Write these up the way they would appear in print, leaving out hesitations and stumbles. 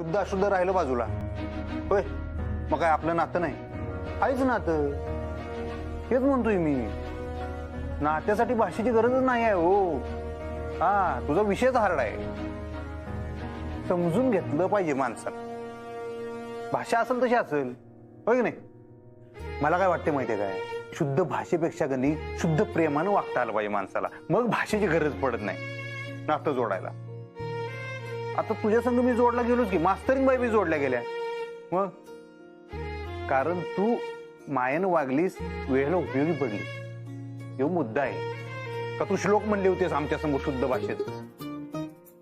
शुद्ध अशुद्ध राहिलं बाजूला. होय मग काय आपलं नातं नाही? आहेच नातं. हेच म्हणतोय मी, नात्यासाठी भाषेची गरजच नाही आहे हो. हा तुझा विषयच हार्ड आहे. समजून घेतलं पाहिजे माणसाला. भाषा असेल तशी असेल, होय की नाही? मला काय वाटते माहितीये काय, शुद्ध भाषेपेक्षा कधी शुद्ध प्रेमानं वागता आलं पाहिजे माणसाला. मग भाषेची गरज पडत नाही नातं जोडायला. आता तुझ्या संग मी जोडला गेलोच की, मास्तरीन बाई बी जोडल्या गेल्या. मग कारण तू मायेनं वागलीस, वेळेला उपयोगी पडली. हे मुद्दा आहे. का तू श्लोक म्हणले होतेस आमच्या समोर शुद्ध भाषेत?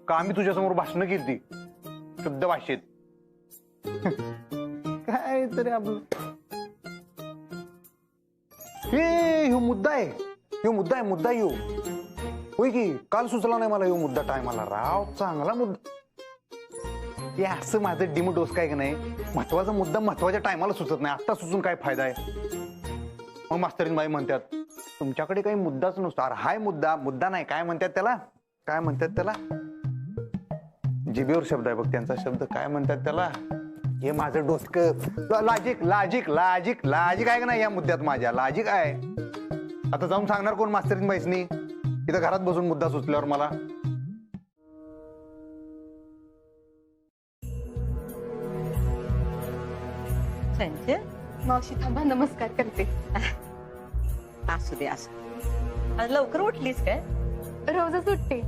का आम्ही तुझ्या समोर भाषणं केली शुद्ध भाषेत? काय तरी आपलं हे मुद्दा आहे. मुद्दा येऊ होय की. काल सुचला नाही मला ह्यो मुद्दा टायमाला. राव चांगला मुद्दा. हे असं माझं डिम डोस काय की नाही, महत्वाचा मुद्दा महत्वाच्या टायमाला सुचत नाही. आता सुचून काय फायदा आहे? मग मास्तरीन बाई म्हणतात तुमच्याकडे काही मुद्दाच नसतो. अरे हाय मुद्दा. मुद्दा नाही, काय म्हणतात त्याला, जिभेवर शब्द आहे बघ त्यांचा शब्द. काय म्हणतात त्याला? हे माझं डोसकं. लॉजिक आहे का नाही या मुद्द्यात? माझ्या लॉजिक आहे. आता जाऊन सांगणार कोण मास्तरीन बाईसनी? इथं घरात बसून मुद्दा सुचल्यावर मला. संजय मावशी थांबा, नमस्कार करते. असू दे असू. आज लवकर उठलीस काय? रोजच उठते.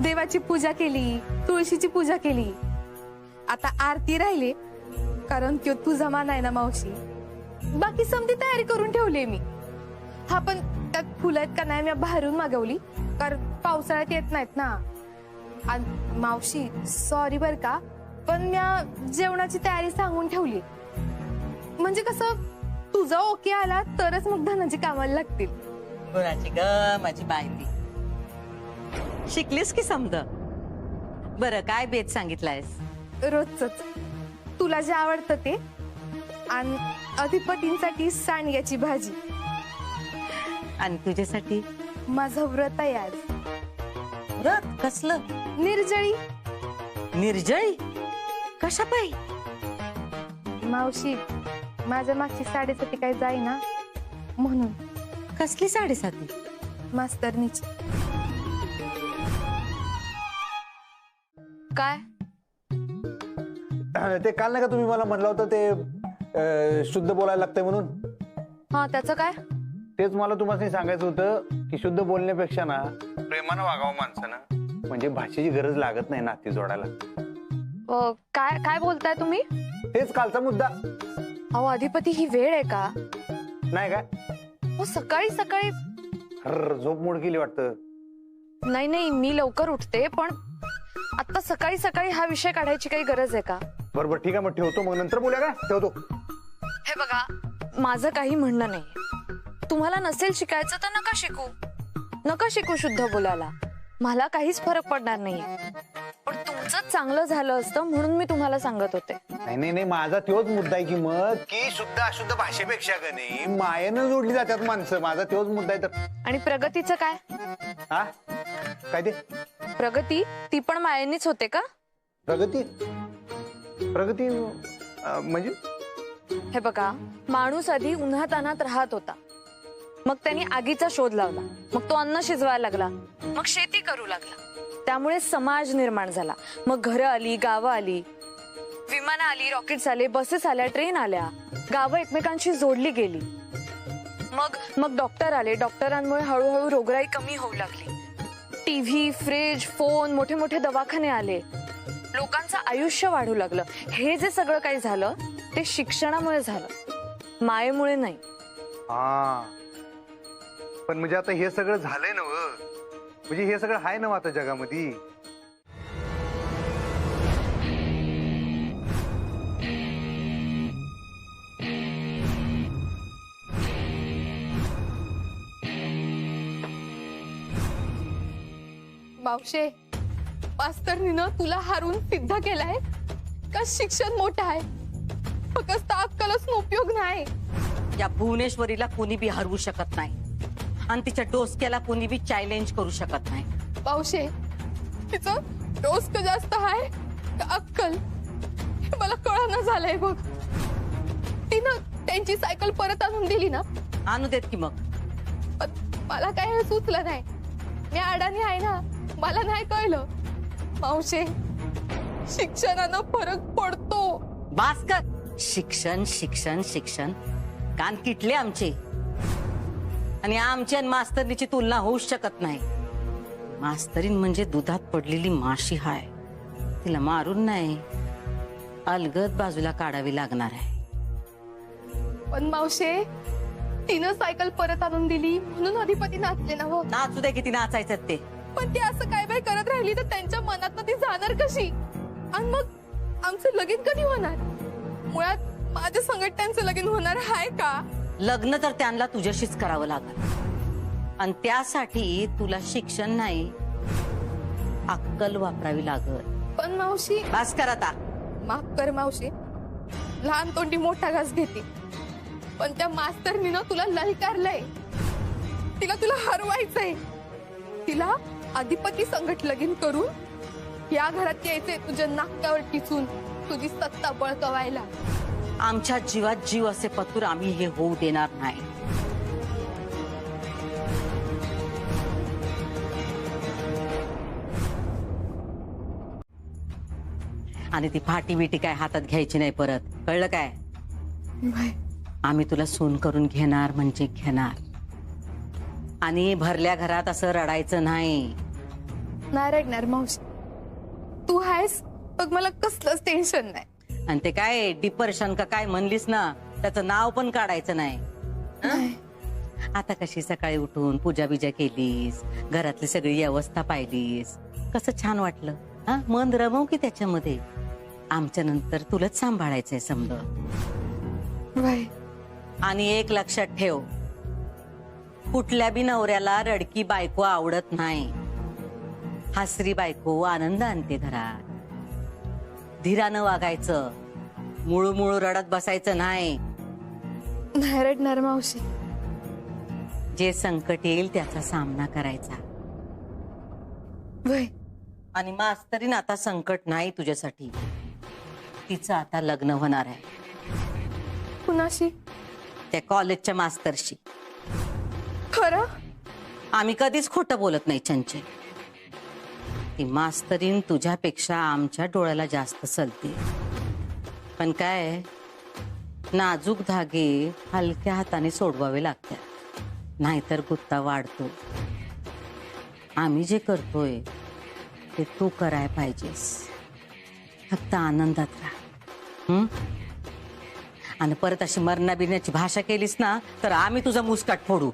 देवाची पूजा केली, तुळशीची पूजा केली. आता आरती राहिली, कारण की तुझा मान आहे ना मावशी. बाकी समधी तयारी करून ठेवली मी. हा पण त्यात फुलं आहेत का नाही मी बाहेरून मागवली, कारण पावसाळ्यात येत नाहीत ना. आणि मावशी सॉरी बर का, पण मी जेवणाची तयारी सांगून ठेवली. म्हणजे कसं तुझा ओके आला तरच मग धनाची कामाला लागतील. गुणाची ग माझी बायली. शिकलीस की समद. बरं काय बेत सांगितलायस? रोजच तुला जे आवडतं ते, आणि अधिपतींसाठी सांडग्याची भाजी. आणि तुझ्यासाठी? माझं व्रत आहे आज. व्रत कसलं? निर्जळी. निर्जळी? कशा पायी? मावशी माझ्या मागची साडेसाती काही जाईना म्हणून. कसली साडेसाती? मास्तरनीची. काय ते काल नाही का तुम्ही मला म्हटलं होतं ते शुद्ध बोलायला लागतंय म्हणून? हा त्याचं काय? तेच मला तुम्हाला सांगायचं होतं की शुद्ध बोलण्यापेक्षा ना प्रेमानं वागावं माणसानं. म्हणजे भाषेची गरज लागत नाही नाती जोडायला. काय काय बोलताय तुम्ही? तेच कालचा मुद्दा. अहो अधिपती ही वेळ आहे का? नाही काय? हो सकाळी सकाळी. झोप मोड केली वाटतं. नाही मी लवकर उठते, पण आता सकाळी सकाळी हा विषय काढायची काही गरज आहे का? बरोबर ठीक आहे, मग ठेवतो. मग नंतर बोलूया का? ठेवतो. हे बघा माझं काही म्हणणं नाही. तुम्हाला नसेल शिकायचं तर नका शिकू शुद्ध बोलायला. मला काहीच फरक पडणार नाही. पण तुमचं चांगलं झालं असतं म्हणून मी तुम्हाला सांगत होते. नाही माझा तोच मुद्दा आहे की मग की शुद्ध अशुद्ध भाषेपेक्षा का नाही मायेनं जोडली जातात माणसं. माझा तोच मुद्दा आहे. तर आणि प्रगतीचं काय? हा काय ते? प्रगती ती पण मायेनीच होते का? प्रगती म्हणजे? हे बघा माणूस आधी उन्हात अनात राहत होता, मग त्यांनी आगीचा शोध लावला, मग तो अन्न शिजवायला लागला, मग शेती करू लागला. त्यामुळे समाज निर्माण झाला. मग घरं आली, गावं आली, विमानं आली, रॉकेट्स आले, बसेस आल्या, ट्रेन आल्या, गावं एकमेकांशी जोडली गेली. मग डॉक्टर आले. डॉक्टरांमुळे हळूहळू रोगराई कमी होऊ लागली. टीव्ही, फ्रीज, फोन, मोठे मोठे दवाखाने आले. लोकांचं आयुष्य वाढू लागलं. हे जे सगळं काही झालं ते शिक्षणामुळे झालं, मायेमुळे नाही. हा पण म्हणजे आता हे सगळं झालंय ना, म्हणजे हे सगळं आहे ना आता जगामध्ये. मावशे मास्तरनीनं तुला हारून सिद्ध केलाय का शिक्षण मोठं आहे, फक्त अक्कलच उपयोग नाही. या भुवनेश्वरीला कोणी बी हरवू शकत नाही आणि तिच्या डोसक्याला कोणी बी चॅलेंज करू शकत नाही. मावशे तिचं डोसकं जास्त आहे अक्कल हे मला कळना झालंय बघ. तिनं त्यांची सायकल परत आणून दिली ना, आणू देत की मग. पण मला काय हे सुचलं नाही. मी अडाणी आहे ना, मला नाही कळलं. मावशे, शिक्षणानं फरक पडतो. भास्कर, शिक्षण शिक्षण शिक्षण कान किटले आमचे. आणि आमची आणि मास्तरनीची तुलना होऊच शकत नाही. मास्तरीन म्हणजे दुधात पडलेली माशी हाय. तिला मारून नाही, अलगद बाजूला काढावी लागणार आहे. पण मावशे, तिनं सायकल परत आणून दिली म्हणून अधिपती नाचले ना हो. नाचू दे किती नाचायचं ते. पण ती असं काय बाय करत राहिली तर त्यांच्या मनात ती जाणार कशी? आणि मग आमचं लगीन कधी होणार? मुळात माझ्या संगत त्यांचं लगीन होणार आहे का? लग्न तर त्यांना तुझ्याशीच करावं लागल. आणि त्यासाठी तुला शिक्षण नाही, अक्कल वापरावी लागल. पण मावशी, भास्कर आता माफ कर मावशी, लहान तोंडी मोठा घास घेते. पण त्या मास्तरनी ना तुला ललकारलंय. तिला तुला हरवायचंय. तिला अधिपती संगत लगीन करून या घरात यायचंय तुझ्या नाकावर टिचून तुझी सत्ता बळकवायला. आमच्या जीवात जीव असे पतूर आम्ही हे होऊ देणार नाही. आणि ती फाटी बिटी काय हातात घ्यायची नाही परत, कळलं काय? आम्ही तुला सून करून घेणार म्हणजे घेणार. आणि भरल्या घरात असं रडायचं नाही. नाही रडणार मावशी, तू आहेस बघ, मला कसलंच टेन्शन नाही. आणि ते काय डिप्रेशन का काय म्हणलीस ना, त्याचं नाव पण काढायचं नाही. हं? आता कशी सकाळी उठून पूजा बिजा केलीस, घरातली सगळी व्यवस्था पाहिलीस, कसं छान वाटलं. हा, मन रमव की त्याच्यामध्ये. आमच्या नंतर तुलाच सांभाळायचंय समजा. आणि एक लक्षात ठेव, कुठल्या बी नवऱ्याला रडकी बायको आवडत नाही. हसरी बायको आनंद आणते घरात. धीरानं वागायचं, मुळू मुळू रडत बसायचं नाही. नाही रडणार मावशी. जे संकट येईल त्याचा सामना करायचा. आणि मास्तरीन आता संकट नाही तुझ्यासाठी. तिचं आता लग्न होणार आहे. कुणाशी? त्या कॉलेजच्या मास्तरशी. खरं? आम्ही कधीच खोटं बोलत नाही चंचल. ती मास्तरीन तुझ्यापेक्षा आमच्या डोळ्याला जास्त सलते. पण काय, नाजूक धागे हलक्या हाताने सोडवावे लागतात, नाहीतर गुत्ता वाढतो. आम्ही जे करतोय ते तू कराय पाहिजेस. फक्त आनंदात राहा. आणि परत अशी मरणा बिरण्याची भाषा केलीस ना तर आम्ही तुझा मुस्काट फोडू,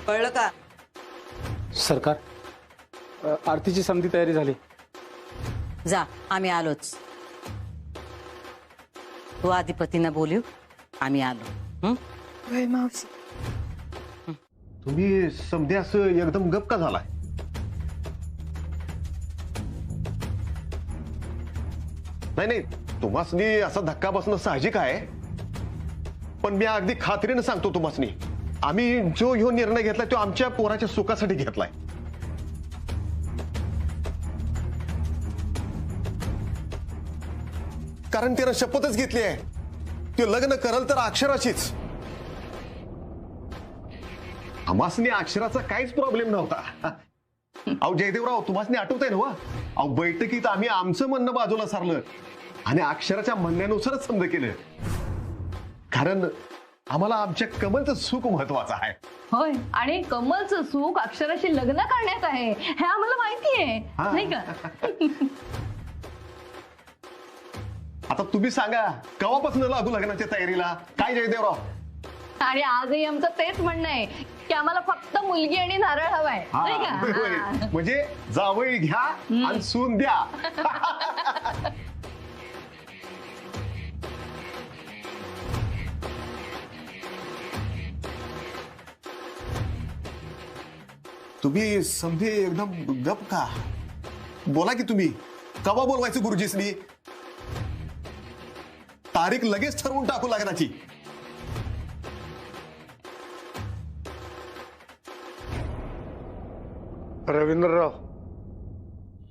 कळलं का? सरकार, आरतीची समधी तयारी झाली. जा, आम्ही आलोच. तू अधिपतींना बोलू, आम्ही आलो. मावशी, तुम्ही समधी असं एकदम गप का झालाय? नाही नाही, तुम्हासनी असा धक्का बसणं साहजिक आहे. पण मी अगदी खात्रीने सांगतो तुम्हासनी, आम्ही जो ह्यो निर्णय घेतलाय तो आमच्या पोराच्या सुखासाठी घेतलाय. कारण त्यानं शपथच घेतली आहे, ते लग्न करल तर अक्षराशीच. आम्हासनी अक्षराचा काहीच प्रॉब्लेम नव्हता. अहो जयदेवराव, तुम्हासनी आठवतंय ना? अहो बैठकीत आम्ही आमचं म्हणणं बाजूला सारलं आणि अक्षराच्या म्हणण्यानुसारच समज केलं. कारण आम्हाला आमच्या कमलचं सुख महत्वाचं आहे. होय, आणि कमलचं सुख अक्षराशी लग्न करण्यात आहे हे आम्हाला माहिती आहे, नाही का? आता तुम्ही सांगा, केव्हापासून लागू लग्नाच्या तयारीला? काय जयदेवराव? आणि आजही आमचं तेच म्हणणं आहे की आम्हाला फक्त मुलगी आणि नारळ हवाय, नाही का? म्हणजे जावई घ्या आणि सून द्या. तुम्ही समजे एकदम गप का? बोला की तुम्ही, कवा बोलवायचं गुरुजीसनी? तारीख लगेच ठरवून टाकू लग्नाची. रवींद्रराव,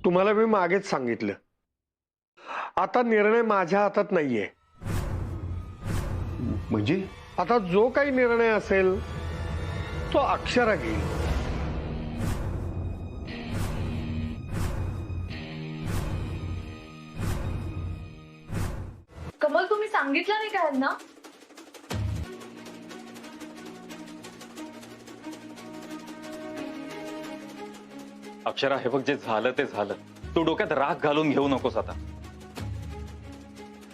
तुम्हाला मी मागेच सांगितलं आता निर्णय माझ्या हातात नाहीये. म्हणजे आता जो काही निर्णय असेल तो अक्षरा घेईल. कमल तुम्ही सांगितलं नाही काय ना? अक्षरा, हे बघ, जे झालं ते झालं. तू डोक्यात राग घालून घेऊ नकोस आता.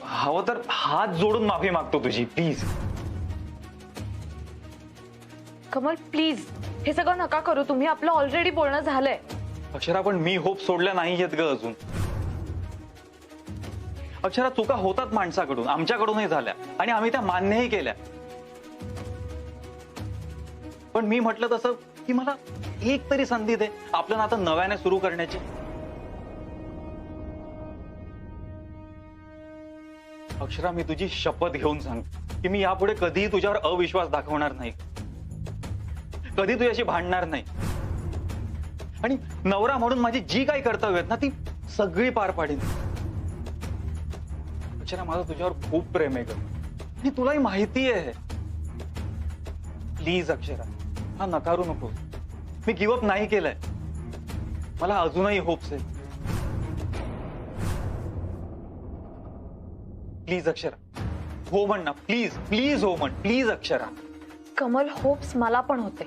हवं तर हात जोडून माफी मागतो तुझी, प्लीज. कमल प्लीज हे सगळं नका करू तुम्ही. आपलं ऑलरेडी बोलणं झालंय. अक्षरा, पण मी होप सोडल्या नाही येत ग अजून. अक्षरा, चुका होतात माणसाकडून, आमच्याकडूनही झाल्या आणि आम्ही त्या मान्यही केल्या. पण मी म्हटलं तसं की मला एक तरी संधी दे आपलं नातं नव्याने सुरू करण्याची. अक्षरा, मी तुझी शपथ घेऊन सांगतो की मी यापुढे कधीही तुझ्यावर अविश्वास दाखवणार नाही, कधी तुझ्याशी भांडणार नाही. आणि नवरा म्हणून माझी जी काही कर्तव्य आहेत ना ती सगळी पार पाडीन. अक्षरा, माझं तुझ्यावर खूप प्रेम आहे ग आणि तुलाही माहिती आहे. प्लीज अक्षरा, हा नकारू नको. मी गिव्हअप नाही केलंय, मला अजूनही होप्स आहे. प्लीज अक्षरा, हो म्हण ना, प्लीज प्लीज हो म्हण, प्लीज अक्षरा. कमल होप्स मला पण होते.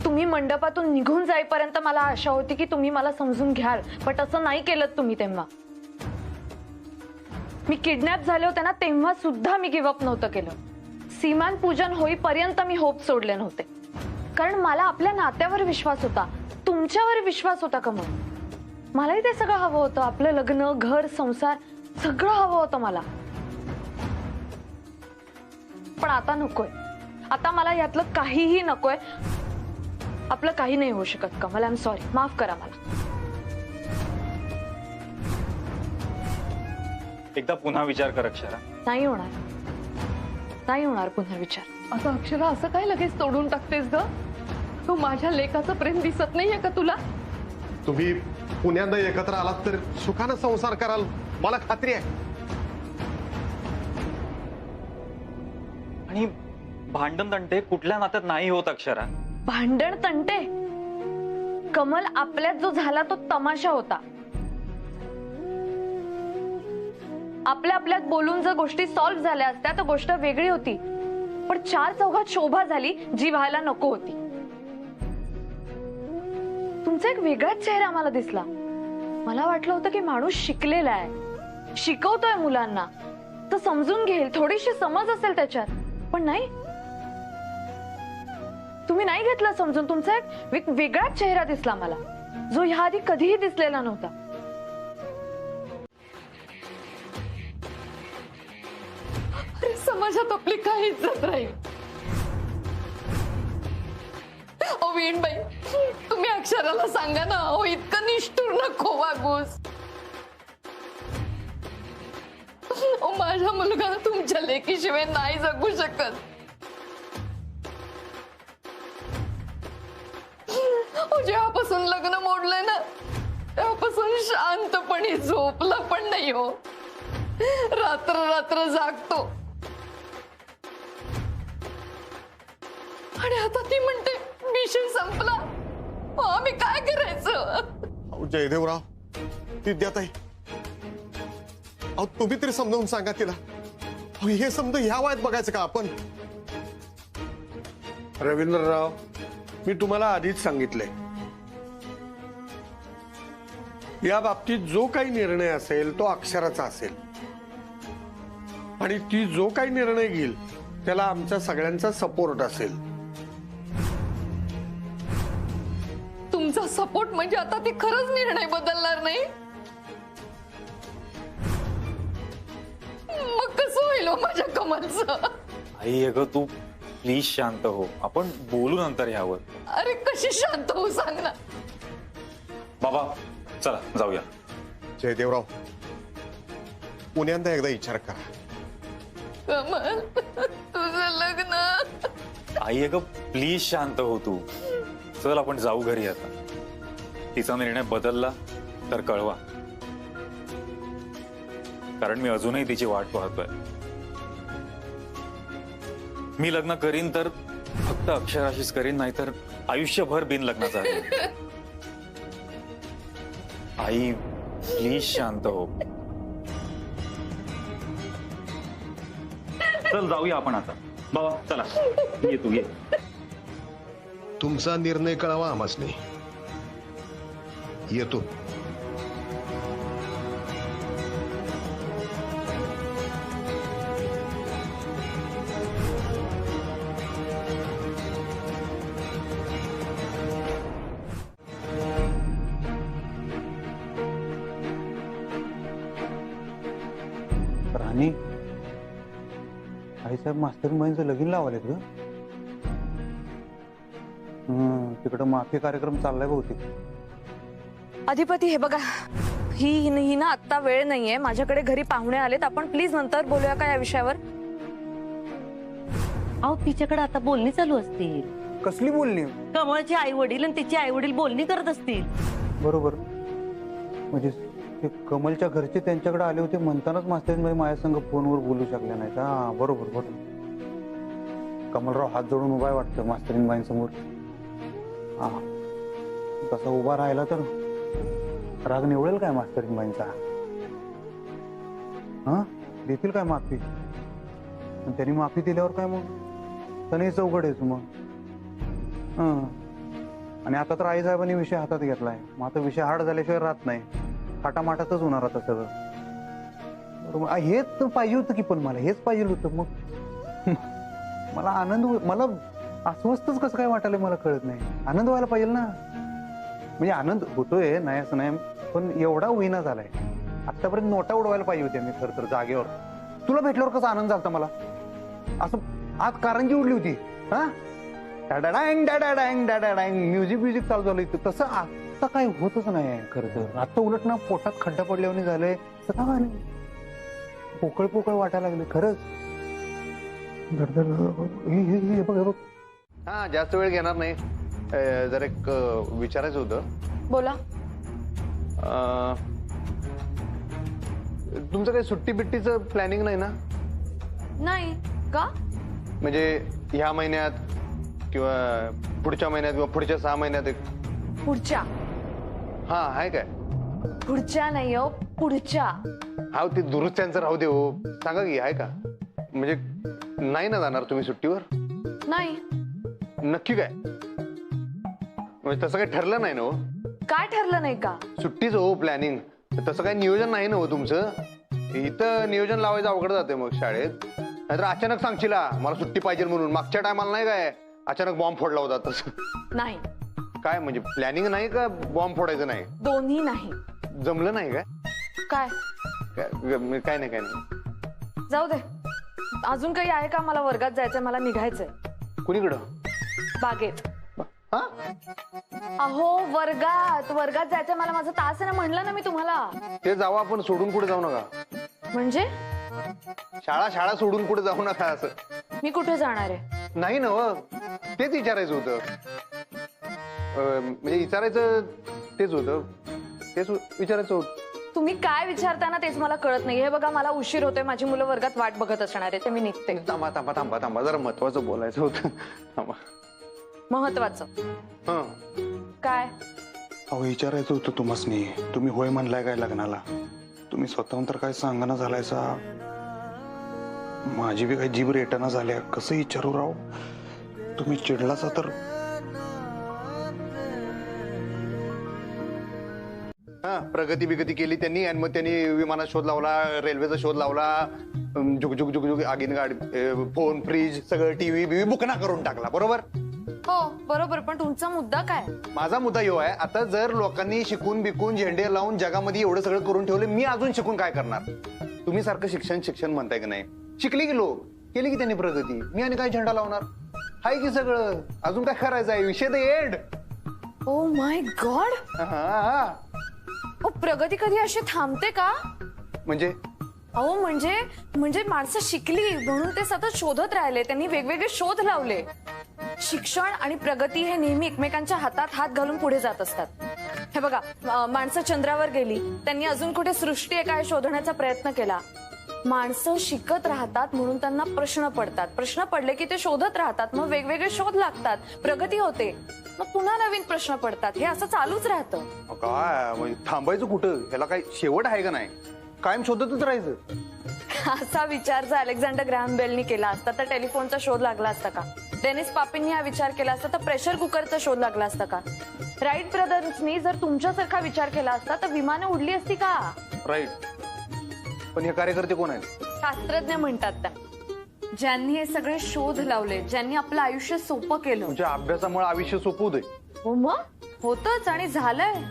तुम्ही मंडपातून निघून जाईपर्यंत मला आशा होती की तुम्ही मला समजून घ्याल, पण असं नाही केलं तुम्ही. तेव्हा मी किडनॅप झाले होते ना, तेव्हा सुद्धा मी गिव्हअप नव्हतं केलं. सीमान पूजन होईपर्यंत मी होप सोडले नव्हते, कारण मला आपल्या नात्यावर विश्वास होता, तुमच्यावर विश्वास होता. कमल, मलाही ते सगळं हवं होतं. आपलं लग्न, घर, संसार सगळं हवं होतं मला. पण आता नकोय. आता मला यातलं काहीही नकोय. आपलं काही नाही होऊ शकत. कमल, आय एम सॉरी, माफ करा मला. एकदा पुन्हा विचार कर अक्षरा. नाही होणार, नाही होणार पुन्हा विचार. आता अक्षरा, असं काय लगेच तोडून टाकतेस ग? तो माझ्या लेकाचं प्रेम दिसत नाहीये का तुला? तुम्ही पुण्यांदा एकत्र आलात तर सुखानं संसार कराल, मला खात्री आहे. आणि भांडण तंटे कुठल्या नात्यात नाही होत अक्षरा. भांडण तंटे? कमल, आपल्यात जो झाला तो तमाशा होता. आपल्यात बोलून जर गोष्टी सॉल्व्ह झाल्या असत्या तर गोष्ट वेगळी होती. पण चार चौघात शोभा झाली जी व्हायला नको होती. तुमचा एक वेगळाच चेहरा मला दिसला. मला वाटलं होतं की माणूस शिकलेला आहे, शिकवतोय मुलांना, तर समजून घेईल, थोडीशी समज असेल त्याच्यात. पण नाही, तुम्ही नाही घेतलं समजून. तुमचा एक वेगळाच चेहरा दिसला मला, जो ह्या आधी कधीही दिसलेला नव्हता. अरे, समाजात आपली काय इज्जत राहील? ओ वीणबाई, तुम्ही अक्षराला सांगा ना, ओ इतकं निष्ठुर नको वागूस. ओ माझा मुलगा तुमच्या लेकीशिवाय नाही जगू शकत. ओ जेव्हापासून लग्न मोडलंय ना, तेव्हापासून शांतपणे झोपला पण नाही हो. रात्र रात्र जागतो. आणि आता ती म्हणते मिशन संपला. आम्ही काय करायचं? जयदेवराव, विद्याताई, अहो तुम्ही तरी समजावून सांगा तिला. अहो हे समजा ह्या वयात बघायचं का आपण? रवींद्रराव, मी तुम्हाला आधीच सांगितलंय, या बाबतीत जो काही निर्णय असेल तो अक्षराचा असेल. आणि ती जो काही निर्णय घेईल त्याला आमचा सगळ्यांचा सपोर्ट असेल. तुमचा सपोर्ट म्हणजे आता ती खरंच निर्णय बदलणार नाही? मग कसं होईल माझ्या कमलचं? आई अगं, तू प्लीज शांत हो, आपण बोलू नंतर यावर. अरे कशी शांत हो सांग ना. बाबा चला जाऊया. जयदेवराव, पुण्यांदा एकदा विचार करा. कमल, तुझं लग्न. आई अगं, प्लीज शांत हो तू. चल आपण जाऊ घरी आता. तिचा निर्णय बदलला तर कळवा. कारण मी अजूनही तिची वाट पाहतोय. मी लग्न करीन तर फक्त अक्षराशीच करीन, नाहीतर आयुष्यभर बिन लग्नाचा आहे. आई प्लीज शांत हो. चल जाऊया आपण आता. बाबा चला, ये तू ये. तुमचा निर्णय कळावा आम्हासनी. येतो. राणी, आई साहेब मास्तर बाईंचं लगीन लावालेत ग. तिकडं माफी कार्यक्रम चाललाय बहुतेक. अधिपती हे बघा, ही ना आत्ता वेळ नाहीये. माझ्याकडे घरी पाहुणे आलेत. आपण प्लीज नंतर बोलूया का या विषयावर? अहो तिच्याकडे आता बोलणी चालू असतील. कसली बोलणी? कमळचे आई वडील आणि तिचे आई वडील बोलणी करत असतील. बरोबर. म्हणजे ते कमलच्या घरचे त्यांच्याकडे आले होते म्हणतानाच मास्तरीनबाई माझ्या संग फोनवर बोलू शकल्या नाहीत. हा बरोबर बरोबर. कमलराव हात जोडून उभा आहे वाटतं मास्तरीनबाईंसमोर. हा तसा उभा राहिला तर राग निवडेल काय मास्तरीनबाईंचा? हा देतील काय माफी? पण त्यांनी माफी दिल्यावर काय मग त्यांनी चौकडेच मग. आणि आता तर आई साहेबांनी विषय हातात घेतलाय. मग आता विषय हार्ड झाल्याशिवाय राहत नाही. थाटामाटातच होणार आता सगळं. बरोबर. हेच पाहिजे होतं की, पण मला हेच पाहिजे होतं. मग मला आनंद, मला अस्वस्थच कसं काय वाटायला मला कळत नाही. आनंद व्हायला पाहिजे ना. म्हणजे आनंद होतोय नाही असं नाही, पण एवढा होईना झालाय. आतापर्यंत नोटा उडवायला पाहिजे होत्या मी खर तर जागेवर. तुला भेटल्यावर कसा आनंद झाला मला. असं आज कारंजी उडली होती. हा डाडाडँग डाडाडँग डाडाडँग म्युझिक चालू झालं इथं. तसं आता काय होतच नाही खरं तर. आता उलट ना पोटात खड्डा पडल्याने झालंय. सगळं नाही पोकळ पोकळ वाटायला लागले खरंच. हे बघ. हा जास्त वेळ घेणार नाही. जर एक विचारायचं होतं. बोला. तुमचं काही सुट्टी बिट्टीचं प्लॅनिंग नाही ना? नाही का? म्हणजे ह्या महिन्यात किंवा पुढच्या महिन्यात किंवा पुढच्या 6 महिन्यात एक. पुढच्या? हा आहे काय? पुढच्या नाही हो, पुढच्या. हा ते दुरुस्त्यांचं राहू दे हो. सांगा की आहे का? म्हणजे नाही ना जाणार तुम्ही सुट्टीवर? नाही. नक्की काय? म्हणजे तसं काही ठरलं नाही ना हो? काय ठरलं नाही का? सुट्टीच हो प्लॅनिंग. तसं काही नियोजन नाही ना हो तुमचं? इथं नियोजन लावायचं अवघड जाते मग शाळेत. नाहीतर अचानक सांगशील मला सुट्टी पाहिजे म्हणून. मागच्या टायमाला नाही काय अचानक बॉम्ब फोडला होता तसं? नाही. काय म्हणजे प्लॅनिंग नाही का बॉम्ब फोडायचं नाही? दोन्ही नाही. जमलं नाही काय? काय? काय नाही काय नाही. जाऊ दे. अजून काही आहे का? मला वर्गात जायचंय, मला निघायचंय. कुणीकडं? बागेत. हा अहो वर्गात जायचंय मला. माझा तास आहे ना, म्हणलं ना मी तुम्हाला. ते जाऊ आपण, सोडून कुठे जाऊ नका. म्हणजे शाळा सोडून कुठे जाऊ नका असं. मी कुठे जाणार आहे? नाही ना हो, तेच विचारायचं होतं. म्हणजे विचारायचं तेच होतं. तेच विचारायचं होतं. तुम्ही काय विचारताना तेच मला कळत नाही. हे बघा मला उशीर होतोय. माझी मुलं वर्गात वाट बघत असणार आहे. ते मी निघते. थांबा थांबा थांबा थांबा जरा महत्वाचं बोलायचं होतं. थांबा. महत्वाचं काय? अहो विचारायचं होतं तुम्हासनी. तुम्ही होय म्हणलाय काय लग्नाला? तुम्ही स्वतःहून तर काय सांगणं झालायसा. माझी बी काही जीभ रेटाना झाल्या. कसं विचारू राव? तुम्ही चिडलासा तर. हा प्रगती बिगती केली त्यांनी आणि मग त्यांनी विमानाचा शोध लावला, रेल्वेचा शोध लावला, जुग जुग जुग आगीन गाडी, फोन, फ्रीज, सगळं टीव्ही बिव्ही बुकना करून टाकला. बरोबर? हो बरोबर. पण तुमचा मुद्दा काय? माझा मुद्दा यो आहे, आता जर लोकांनी शिकून बिकून झेंडे लावून जगामध्ये एवढं सगळं करून ठेवले, मी अजून शिकून काय करणार? तुम्ही सारखं शिक्षण म्हणताय की नाही? शिकली की लोक, केली की त्यांनी प्रगती. मी आणि काय झेंडा लावणार? हाय की सगळं. अजून काय करायचं आहे? विषय the end. Oh my God. प्रगती कधी अशी थांबते का? म्हणजे अहो म्हणजे माणसं शिकली म्हणून ते सतत शोधत राहिले. त्यांनी वेगवेगळे शोध लावले. शिक्षण आणि प्रगती हे नेहमी एकमेकांच्या हातात हात घालून पुढे जात असतात. हे बघा, माणसं चंद्रावर गेली, त्यांनी अजून कुठे सृष्टी आहे काय शोधण्याचा प्रयत्न केला. माणसं शिकत राहतात म्हणून त्यांना प्रश्न पडतात, प्रश्न पडले की ते शोधत राहतात, मग वेगवेगळे शोध लागतात, प्रगती होते, मग पुन्हा नवीन प्रश्न पडतात. हे असं चालूच राहतं. काय म्हणजे थांबायचं कुठं? ह्याला काही शेवट आहे का नाही? कायम शोधतच राहायचं. असा विचार जर अलेक्झांडर ग्रॅहम बेलनी केला असता तर टेलिफोनचा शोध लागला असता का? डेनिस पापिननी हा विचार केला असता तर प्रेशर कुकरचा शोध लागला असता का? राईट ब्रदर्सनी जर तुमच्यासारखा विचार केला असता तर विमानं उडली असती का? राईट. पण हे कार्यकर्ते कोण आहेत? शास्त्रज्ञ म्हणतात त्या, ज्यांनी हे सगळे शोध लावले, ज्यांनी आपलं आयुष्य सोपं केलं. तुमच्या अभ्यासामुळे आयुष्य सोपवू दे. हो मग होतच आणि झालंय.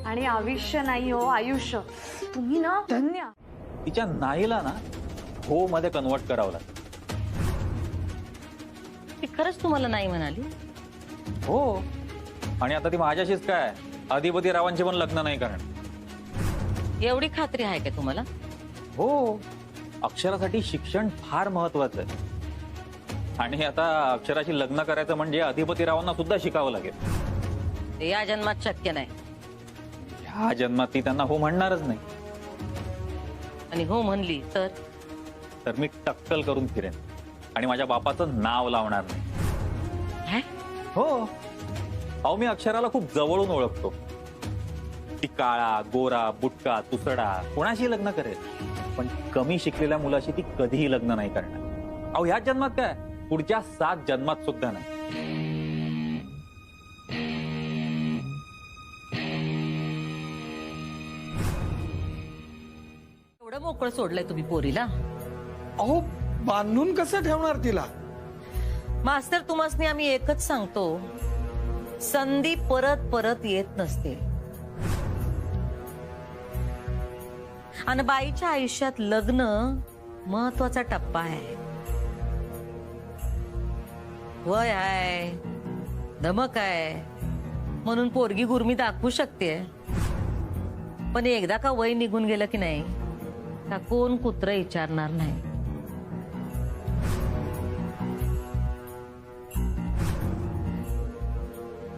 आणि आयुष्य नाही हो, आयुष्य. तुम्ही ना धन्य. तिच्या नाहीला ना हो मध्ये कन्वर्ट करावं लागतं. ती खरंच तुम्हाला नाही म्हणाली? हो. आणि आता ती माझ्याशीच काय अधिपती रावांची पण लग्न नाही करणार. एवढी खात्री आहे का तुम्हाला? हो. अक्षरासाठी शिक्षण फार महत्वाचं आहे. आणि आता अक्षराशी लग्न करायचं म्हणजे अधिपती रावांना सुद्धा शिकावं लागेल. ते या जन्मात शक्य नाही. ह्या जन्मात ती त्यांना हो म्हणणारच नाही. आणि हो म्हणली तर मी टक्कल करून फिरेन आणि माझ्या बापाचं नाव लावणार नाही. काय? हो. अहो, मी अक्षराला खूप जवळून ओळखतो. ती काळा, गोरा, बुटका, तुसडा कोणाशी लग्न करेल, पण कमी शिकलेल्या मुलाशी ती कधीही लग्न नाही करणार. अहो, ह्याच जन्मात काय, पुढच्या 7 जन्मात सुद्धा नाही. एवढं मोकळं सोडलंय तुम्ही पोरीला? अहो बांधून कसं ठेवणार तिला? मास्तर, तुम्हासनी आम्ही एकच सांगतो, संधी परत परत येत नसते. आणि बाईच्या आयुष्यात लग्न महत्वाचा टप्पा आहे. वय आहे, धमक आहे म्हणून पोरगी गुरमी दाखवू शकते, पण एकदा का वय निघून गेलं की नाही का कोण कुत्र विचारणार नाही.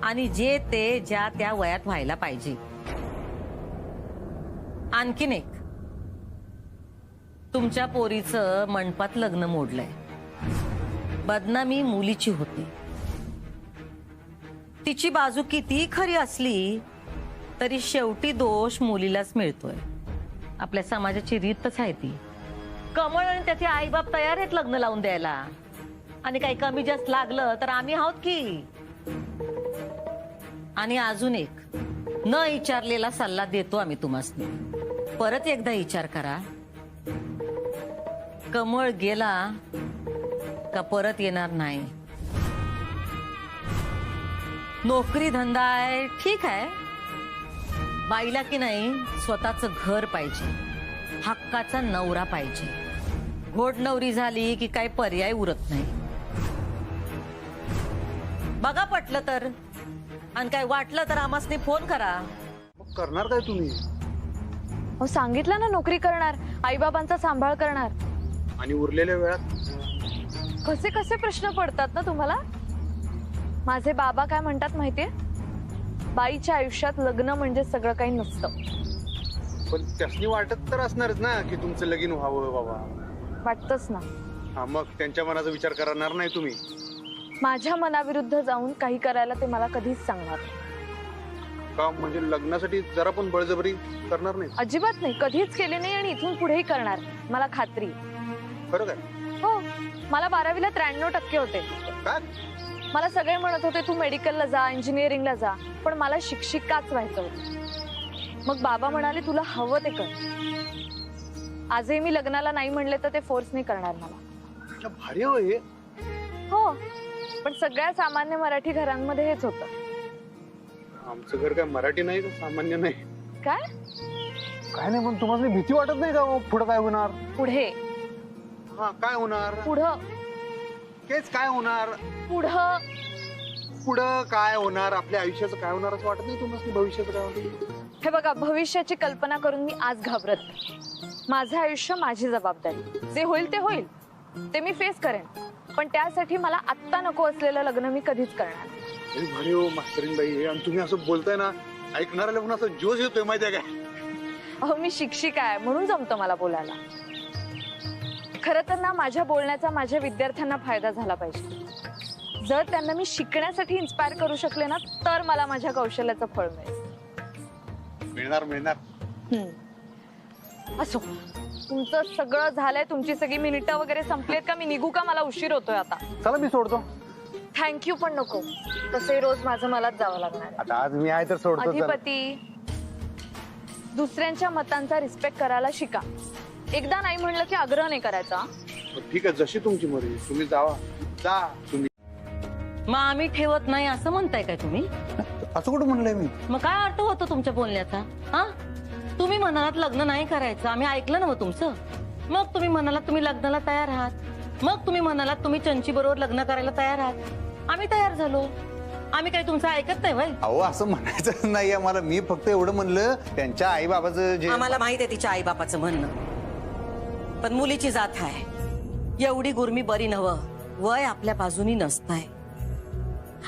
आणि जे ते ज्या त्या वयात व्हायला पाहिजे. आणखीन एक, तुमच्या पोरीचं मंडपात लग्न मोडलंय. बदनामी मुलीची होती. तिची बाजू किती खरी असली तरी शेवटी दोष मुलीलाच मिळतोय. आपल्या समाजाची रीतच आहे ती. कमळ आणि त्याचे आईबाप तयार आहेत लग्न लावून द्यायला. आणि काही कमी जास्त लागलं तर आम्ही आहोत की. आणि अजून एक, न विचारलेला सल्ला देतो आम्ही तुम्हासनी. परत एकदा विचार करा. कमळ गेला का परत येणार नाही. नोकरी धंदा आहे ठीक आहे, बाईला की नाही स्वतःच घर पाहिजे, हक्काचा नवरा पाहिजे. घोड नवरी झाली की काही पर्याय उरत नाही. बघा पटलं तर, आणि काय वाटलं तर आम्हासनी फोन करा. मग करणार काय तुम्ही? अहो सांगितलं ना, नोकरी करणार, आईबाबांचा सांभाळ करणार. आणि उरलेल्या वेळात कसे कसे प्रश्न पडतात ना तुम्हाला. माझे बाबा काय म्हणतात माहितीये, बाईच्या आयुष्यात लग्न म्हणजे सगळं काही नसतं. पण त्यासनी वाटत तर असणारच ना की तुमचं लगीन व्हावं बाबा. वाटतच ना. हा, मग त्यांच्या मनाचा विचार करणार नाही तुम्ही? माझ्या मनाविरुद्ध जाऊन काही करायला ते मला कधीच सांगणार नाही. का म्हणजे लग्नासाठी जरा पण बळजबरी करणार नाही? अजिबात नाही, कधीच केली नाही आणि इथून पुढेही करणार, मला खात्री. खरं काय? हो, मला 12वीला 93% होते. काय? मला सगळे म्हणत होते तू मेडिकलला जा, इंजिनिअरिंगला जा, पण मला शिक्षिकाच व्हायचं होतं. मग बाबा म्हणाले तुला हवं ते कर. आजही मी लग्नाला नाही म्हणले तर ते फोर्स नाही करणार मला. भारी होय. हो, पण सगळ्या सामान्य मराठी घरांमध्ये हेच होतं. आमचं घर काय मराठी नाही का सामान्य नाही? काय काय नाही, पण तुम्हाला भीती वाटत नाही का पुढे काय होणार? पुढे? हा, काय होणार पुढं? तेच काय होणार पुढं? पुढं काय होणार? आपल्या आयुष्याचं काय होणार असं वाटत नाही तुम्हाला? भविष्याचं काय होणार? हे बघा, भविष्याची कल्पना करून मी आज घाबरत नाही. माझं आयुष्य माझी जबाबदारी. जे होईल ते होईल, ते मी फेस करेन. पण त्यासाठी मला आत्ता नको असलेलं लग्न मी कधीच करणार. भारी हो मास्तरीन बाई. आणि तुम्ही असं बोलताय ना, ऐकणाऱ्याला म्हणून असं जोश येतोय माहितीये काय? अहो मी शिक्षिका आहे म्हणून जमतं मला बोलायला. खरं तर ना माझ्या बोलण्याचा माझ्या विद्यार्थ्यांना फायदा झाला पाहिजे. जर त्यांना मी शिकण्यासाठी इन्स्पायर करू शकले ना तर मला माझ्या कौशल्याचं फळ मिळेल. मिळणार. असो, तुमचं सगळं झालंय, तुमची सगळी मिनिटं वगैरे संपलीत का? मी निघू का? मला उशीर होतोय आता. चला मी सोडतो. थँक्यू पण नको, तसे रोज माझं मलाच जावं लागणार. आता आज मी आहे तर सोडतो. चला. अधिपती, दुसऱ्यांच्या मतांचा रिस्पेक्ट करायला शिका. एकदा नाही म्हणलं की आग्रह नाही करायचा. ठीक आहे, जशी तुमची मर्जी, तुम्ही जावा. जा तुम्ही. मग आम्ही ठेवत नाही असं म्हणताय काय तुम्ही? असं कुठं म्हणलंय मी? मग काय अर्थ होतो तुमच्या बोलण्याचा? हा, तुम्ही म्हणालात लग्न नाही करायचं, आम्ही ऐकलं ना मग तुमचं. मग तुम्ही म्हणालात तुम्ही लग्नाला तयार आहात. मग तुम्ही म्हणालात तुम्ही चंची बरोबर लग्न करायला तयार आहात. आम्ही तयार झालो. आम्ही काही तुमचं ऐकत नाही वय? अहो असं म्हणायचं नाही आम्हाला. मी फक्त एवढं म्हणलं त्यांच्या आई बाबाचं जे. आम्हाला माहित आहे तिच्या आई बापाचं म्हणणं, पण मुलीची जात आहे. एवढी गुरमी बरी नवं, वय आपल्या बाजूनी नसतंय.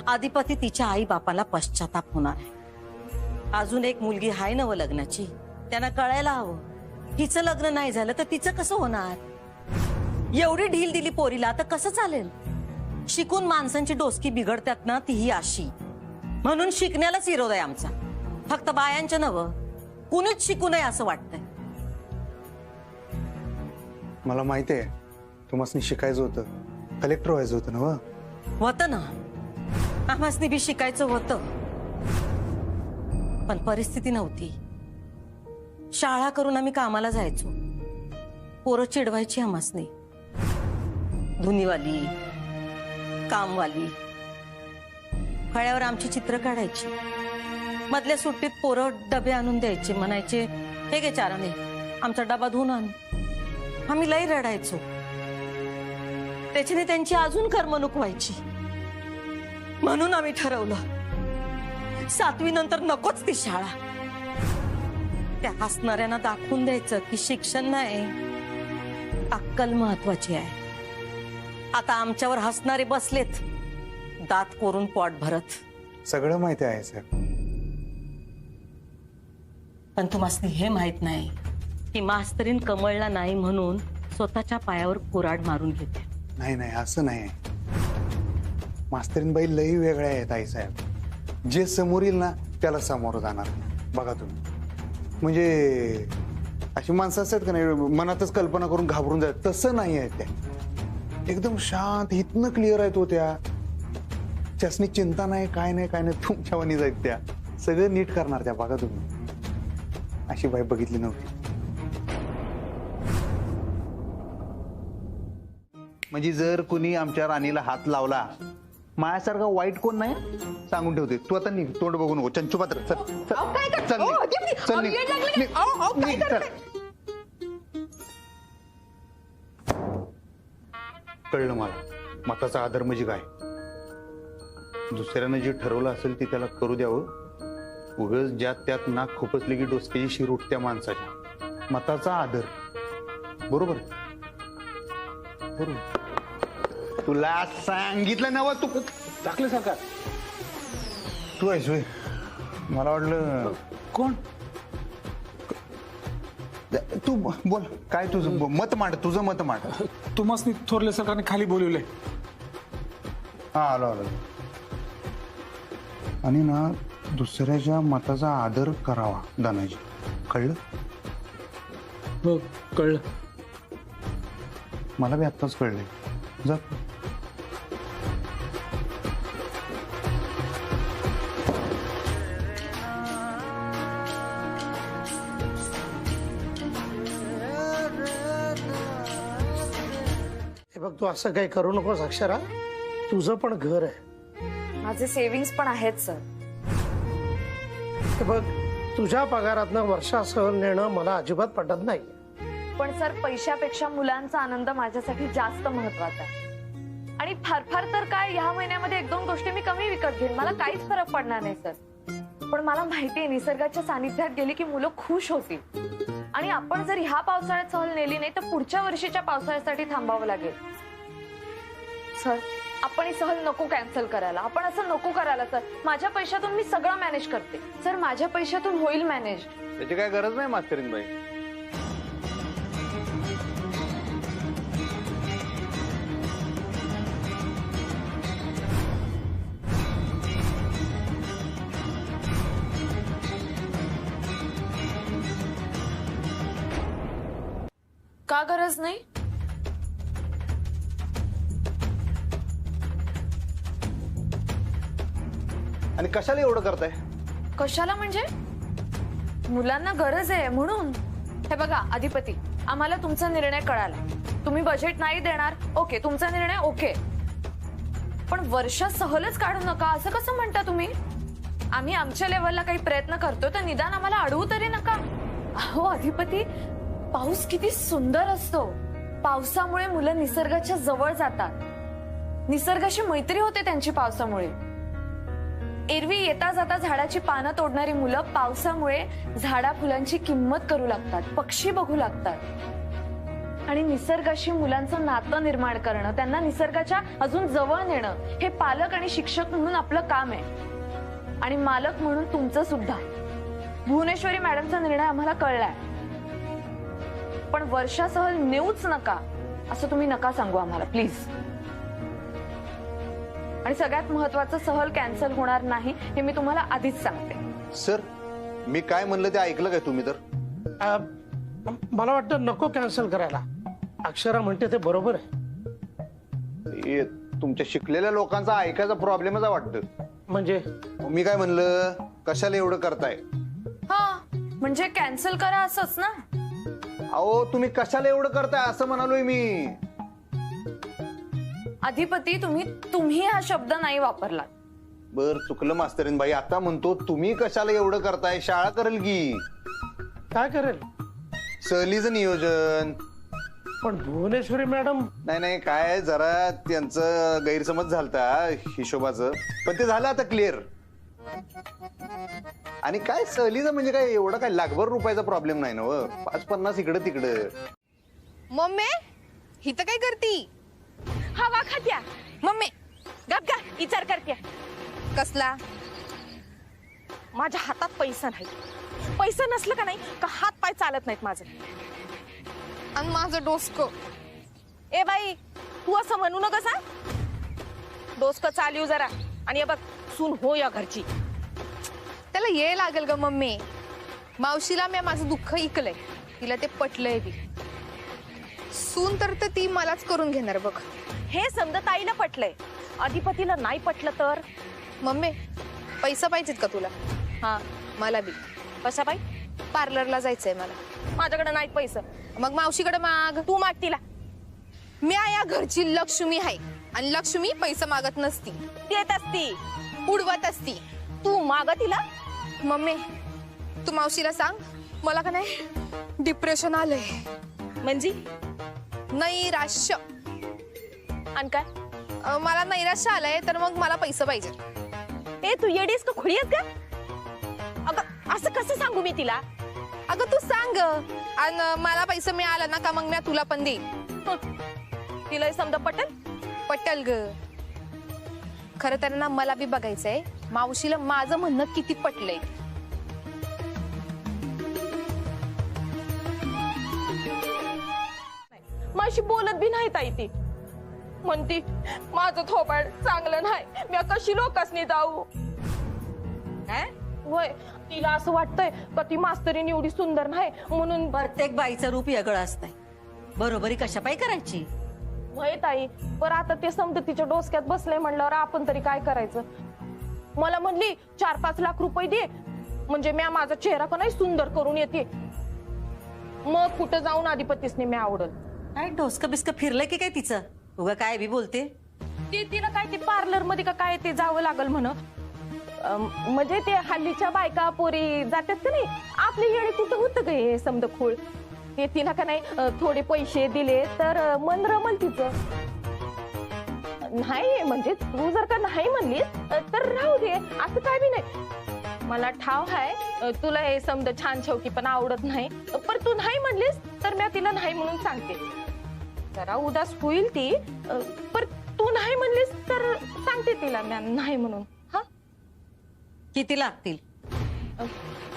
अधिपती तिच्या आई बापाला पश्चाताप होणार आहे. अजून एक मुलगी हाय नवं लग्नाची, त्यांना कळायला हवं. हिचं लग्न नाही झालं तर तिचं कसं होणार? एवढी ढील दिली पोरीला तर कसं चालेल? शिकून माणसांची डोसकी बिघडतात ना, तीही अशी. म्हणून शिकण्यालाच विरोध आहे आमचा. फक्त बायांच्या नवं, कुणीच शिकू नये असं वाटतंय. मला माहिती आहे तुम्हाला शिकायचं होतं, कलेक्टर व्हायचं होतं ना? होतं ना, आम्हासनी बी शिकायचं होतं, पण परिस्थिती नव्हती. शाळा करून आम्ही कामाला जायचो. पोरं चिडवायची आम्हासनी. धुनीवाली, कामवाली, फळ्यावर आमची चित्र काढायची. मधल्या सुट्टीत पोरं डबे आणून द्यायचे, म्हणायचे हे घे चाराने, आमचा डबा धुवून आण. आम्ही लई रडायचो. त्याच्याने त्यांची अजून करमणूक व्हायची. म्हणून आम्ही ठरवलं 7वी नंतर नकोच ती शाळा. त्या हसणाऱ्यांना दाखवून द्यायचं की शिक्षण नाही, अक्कल महत्वाची आहे. आता आमच्यावर हसणारे बसलेत, दात कोरून पोट भरत. सगळं माहिती आहे सर, पण तुम्हाला हे माहित नाही की मास्तरीन कमळला नाही म्हणून स्वतःच्या पायावर कुऱ्हाड मारून घेते. नाही नाही असं नाही. मास्तरीनबाई लई वेगळ्या आहेत आईसाहेब. जे समोर येईल ना त्याला सामोरं जाणार. बघा तुम्ही, म्हणजे अशी माणसं असतात का नाही, मनातच कल्पना करून घाबरून जात, तसं नाही आहे. त्या एकदम शांत, इथनं क्लिअर आहेत होत्या. त्यासनी चिंता नाही, काय नाही काय नाही, तुमच्या वाणी जायत त्या. सगळं नीट करणार त्या. बघा तुम्ही, अशी बाई बघितली नव्हती. म्हणजे जर कुणी आमच्या राणीला हात लावला, माझ्यासारखा वाईट कोण नाही सांगून ठेवते. तू आता निघ, तोंड बघू नको. चंचू पात्र चल चल चल निघ चल. कळलं मला, मताचा आदर म्हणजे काय. दुसऱ्यानं जे ठरवलं असेल ते त्याला करू द्यावं. उगाच ज्यात त्यात नाक खुपसले की डोसक्याची शिर उठत्या माणसाच्या. मताचा आदर, बरोबर बरोबर. तुला सांगितलं नव, तू टाकले सरकार. तू आहेस होय? मला वाटलं कोण? तू बोल, काय तुझं मत मांड, तुझं मत मांड. तुम्हाला थोरले सरकारने खाली बोलवले. हा आलो आलो. आणि ना दुसऱ्याच्या मताचा आदर करावा दानाजी, कळलं? हो कळलं. मला बी आत्ताच कळलंय. जा. हे बघ, तू असं काही करू नकोस अक्षरा. तुझं पण घर आहे. माझे सेव्हिंग्स पण आहेत सर. हे बघ, तुझ्या पगारातनं वर्षा सहल नेणं मला अजिबात पटत नाही. पण सर, पैशापेक्षा मुलांचा आनंद माझ्यासाठी जास्त महत्वाचा आहे. आणि फार फार तर काय, ह्या महिन्यामध्ये 1-2 गोष्टी मी कमी विकत घेईन, मला काहीच फरक पडणार नाही सर. पण मला माहितीये निसर्गाच्या सानिध्यात गेली की मुलं खुश होतील. आणि आपण जर ह्या पावसाळ्यात सहल नेली नाही तर पुढच्या वर्षीच्या पावसाळ्यासाठी थांबावं लागेल. सर आपण ही सहल नको कॅन्सल करायला, आपण असं नको करायला सर. माझ्या पैशातून मी सगळं मॅनेज करते सर, माझ्या पैशातून होईल मॅनेज. त्याची काय गरज नाही मास्तरीन बाई. का गरज नाही? आणि कशाला एवढं करताय? कशाला म्हणजे? मुलांना गरज आहे म्हणून. हे बघा अधिपती, आम्हाला तुमचा निर्णय कळाला. तुम्ही बजेट नाही देणार, ओके, तुमचा निर्णय ओके. पण वर्षा सहलच काढू नका असं कसं म्हणता तुम्ही? आम्ही आमच्या लेवलला काही प्रयत्न करतो तर निदान आम्हाला अडवू तरी नका. अहो अधिपती, पाऊस किती सुंदर असतो. पावसामुळे मुलं निसर्गाच्या जवळ जातात. निसर्गाशी मैत्री होते त्यांची पावसामुळे. एरवी येता जाता झाडाची पानं तोडणारी मुलं पावसामुळे झाडा फुलांची किंमत करू लागतात, पक्षी बघू लागतात. आणि निसर्गाशी मुलांचं नातं निर्माण करणं, त्यांना निसर्गाच्या अजून जवळ नेणं हे पालक आणि शिक्षक म्हणून आपलं काम आहे. आणि मालक म्हणून तुमचं सुद्धा. भुवनेश्वरी मॅडमचा निर्णय आम्हाला कळलाय, पण वर्षा सहल नेऊच नका असं तुम्ही नका सांगू आम्हाला प्लीज. आणि सगळ्यात महत्वाचं, सहल कॅन्सल होणार नाही हे मी तुम्हाला आधीच सांगते. सर, मी काय म्हणलं ते ऐकलं काय तुम्ही? तर मला वाटतं नको कॅन्सल करायला. अक्षरा म्हणते ते बरोबर आहे. हे तुमच्या शिकलेल्या लोकांचा ऐकायचा प्रॉब्लेमच आहे वाटतं. म्हणजे मी काय म्हणलं, कशाला एवढं करताय? हा म्हणजे कॅन्सल करा असंच ना? अहो तुम्ही कशाला एवढं करताय असं म्हणालोय मी. अधिपती, तुम्ही हा शब्द नाही वापरला. बर, चुकलं मास्तरीन बाई. आता म्हणतो तुम्ही कशाला एवढं करताय. शाळा करेल की. काय करेल? सहलीचं नियोजन. पण भुवनेश्वरी मॅडम. नाही काय, जरा त्यांचं गैरसमज झालता हिशोबाचं, पण ते झालं आता क्लिअर. आणि काय सहलीचं म्हणजे काय एवढं काय लाखभर रुपयाचा प्रॉब्लेम नाही ना. 5-50 इकडं तिकडं. मम्मी ही तर काय करती? हवा खात्या. मम्मी गप गा, विचार करते. कसला? माझ्या हातात पैसा नाही. पैसा नसलं का नाही का हात पाय चालत नाहीत माझे. आणि माझं डोसकं. ए बाई, तू असं म्हणू नका सा. डोसकं चालू जरा. आणि हे बघ, सून हो या घरची. त्याला ये लागेल ग मम्मी. मावशीला मी माझं दुःख ऐकलंय, तिला ते पटलंय बी. सून तर ती मलाच करून घेणार बघ. हे समजा ताईला पटलंय, अधिपतीला नाही पटलं तर? मम्मी पैसा पाहिजेत का तुला? हा, मला बी. कशा बाई? पार्लरला जायचंय मला. माझ्याकडे नाही पैसा. मग मावशीकडे माग. तू माग तिला. मी या घरची लक्ष्मी आहे आणि लक्ष्मी पैसा मागत नसती, देत असती, उडवत असती. तू माग तिला. मम्मी तू मावशीला सांग, मला का नाही डिप्रेशन आलंय. म्हणजे नैराश्य. आणि काय? मला नैराश्य आलंय, तर मग मला पैसा पाहिजे. ए तू येडीस का खुळी आहेस का? अगं असं कसं सांगू मी तिला? अगं तू सांग, आणि मला पैसा मिळाला ना का मग मी तुला पण देईन. तिला समजा पटेल? पटेल ग. खरं तर ना मला बी बघायचंय मावशीला माझं म्हणणं किती पटलंय. माझी बोलत बी नाही ताई ती. म्हणती माझं थोबाड चांगलं नाही, मी कशी लोकांनी जाऊ. होय, तिला असं वाटतंय का ती मास्तरीन एवढी सुंदर नाही म्हणून. प्रत्येक बाईचं रूप वेगळं असतंय. बरोबरी कशा पायी करायची? होय ताई, पर आता ते समजा तिच्या डोसक्यात बसलंय म्हणल्यावर आपण तरी काय करायचं? मला म्हणली 4-5 लाख रुपये दे म्हणजे मी माझा चेहरा का नाही सुंदर करून येते. मग कुठं जाऊन अधिपतीसने मी आवडल. काय डोसकं बिस्क फिरलंय की काय तिचं? उगा काय बी बोलते. तिला काय ते पार्लर मध्ये का काय ते जावं लागल म्हण. म्हणजे ते हल्लीच्या बायका पोरी जातात का नाही, आपली येणे कुठं होतं ग हे समजा खूळ. ते तिला का नाही थोडे पैसे दिले तर मन रमल तिचं. नाही म्हणजे तू जर का नाही म्हणलीस तर राहू दे, असं काय बी नाही. मला ठाव आहे तुला हे समजा छान छौकी पण आवडत नाही, पण तू नाही म्हणलीस तर मी तिला नाही म्हणून सांगते. जरा उदास होईल ती, पर तू नाही म्हणलीस तर सांगते तिला मी नाही म्हणून. हा किती लागतील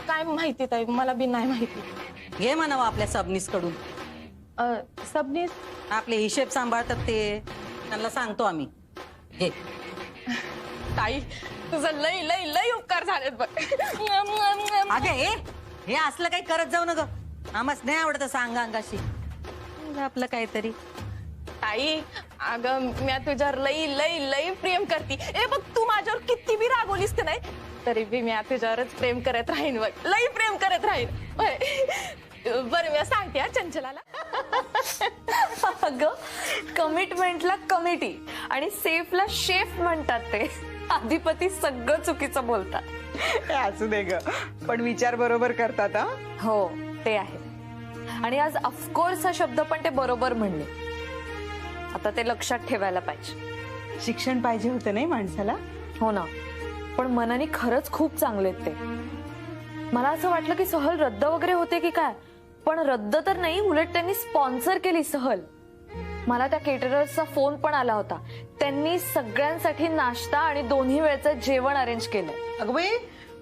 काय माहिती ताई, मला बी नाही माहिती. घे म्हणावं आपल्या सबनीस कडून. सबनीस आपले हिशेब सांभाळतात ते, त्यांना सांगतो आम्ही. घे. ताई तुझं लई लई लई उपकार झालेत बघ. अगे हे असलं काही करत जाऊ नका. आम्हाच नाही आवडत सांग अंगाशी आपलं काहीतरी. ताई अगं मी तुझ्यावर लई लई लई प्रेम करती. ए बघ तू माझ्यावर किती बी रागवलीस की नाही तरी बी मी तुझ्यावरच प्रेम करत राहीन बघ. लई प्रेम करत राहीन. बरं मी सांगते हा चंचलाला. अगं कमिटमेंटला कमिटी आणि सेफला शेफ म्हणतात ते. अधिपती सगळं चुकीचं बोलतात. असू दे ग, पण विचार बरोबर करतात हा. हो ते आहे. आणि आज ऑफकोर्स हा शब्द पण ते बरोबर म्हणले. आता ते लक्षात ठेवायला पाहिजे. शिक्षण पाहिजे होतं नाही माणसाला. हो ना, पण मनाने खरंच खूप चांगले आहेत ते. मला असं वाटलं की सहल रद्द वगैरे होते की काय, पण रद्द तर नाही, उलट त्यांनी स्पॉन्सर केली सहल. मला त्या केटरर्सचा फोन पण आला होता. त्यांनी सगळ्यांसाठी नाश्ता आणि दोन्ही वेळचं जेवण अरेंज केलं. अगं बाई,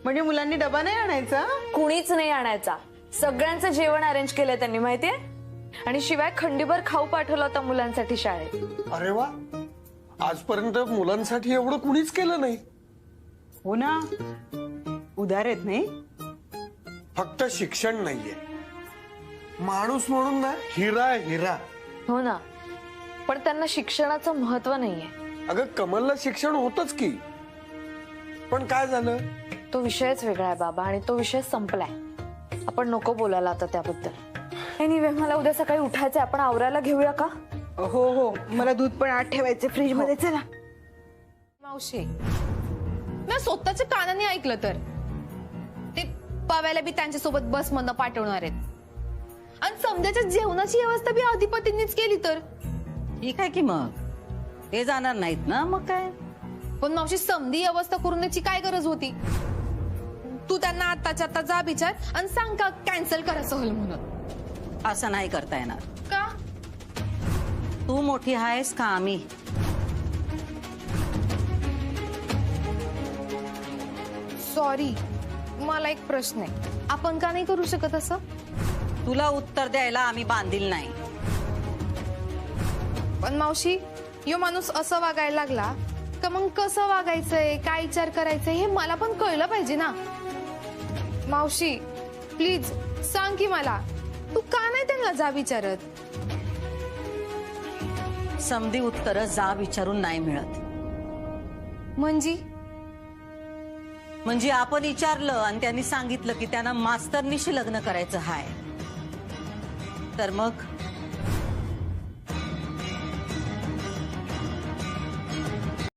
म्हणजे मुलांनी डबा नाही आणायचा. कुणीच नाही आणायचा, सगळ्यांचं जेवण अरेंज केलंय त्यांनी माहितीये. आणि शिवाय खंडीभर खाऊ पाठवला होता मुलांसाठी शाळेत. अरे वा, आजपर्यंत मुलांसाठी एवढं कुणीच केलं नाही. हो ना, उदार आहेत नाही. फक्त शिक्षण नाहीये, माणूस म्हणून ना हिरा आहे, हिरा. हो ना, पण त्यांना शिक्षणाचं महत्व नाहीये. अगं कमलला शिक्षण होतच की, पण काय झालं. तो विषयच वेगळा आहे बाबा, आणि तो विषय संपलाय. आपण नको बोलायला आता त्याबद्दल. एनिवे, मला उद्या सकाळी उठायचंय. आपण आवरायला घेऊया का? हो हो, मला दूध पण आत ठेवायचे फ्रीज मध्ये. चला. मावशी मी स्वतःच्या कानाने ऐकलं तर ते पाव्याला बी त्यांच्यासोबत बस मधनं पाठवणार आहेत. आणि समजाच्या जेवणाची व्यवस्था बी अधिपतींनीच केली तर ठीक आहे की मग ते जाणार नाहीत ना, मग काय. पण मावशी समधी व्यवस्था करून द्यायची काय गरज होती. तू त्यांना आताच्या आता जा विचार आणि सांग का कॅन्सल करा सहल म्हणून. असं नाही करता येणार. का? तू मोठी आहेस का आम्ही. सॉरी, मला एक प्रश्न आहे. आपण का नाही करू शकत असं. तुला उत्तर द्यायला आम्ही बांधील नाही. पण मावशी, यो माणूस असं वागायला लागला का मग कसं वागायचंय, काय विचार करायचंय हे मला पण कळलं पाहिजे ना. मावशी प्लीज सांग की मला, तू का नाही त्यांना जा विचारत. समधी उत्तर जा विचारून नाही मिळत. म्हणजे आपण विचारलं आणि त्यांनी सांगितलं की त्यांना मास्तरनीशी लग्न करायचं हाय, तर मग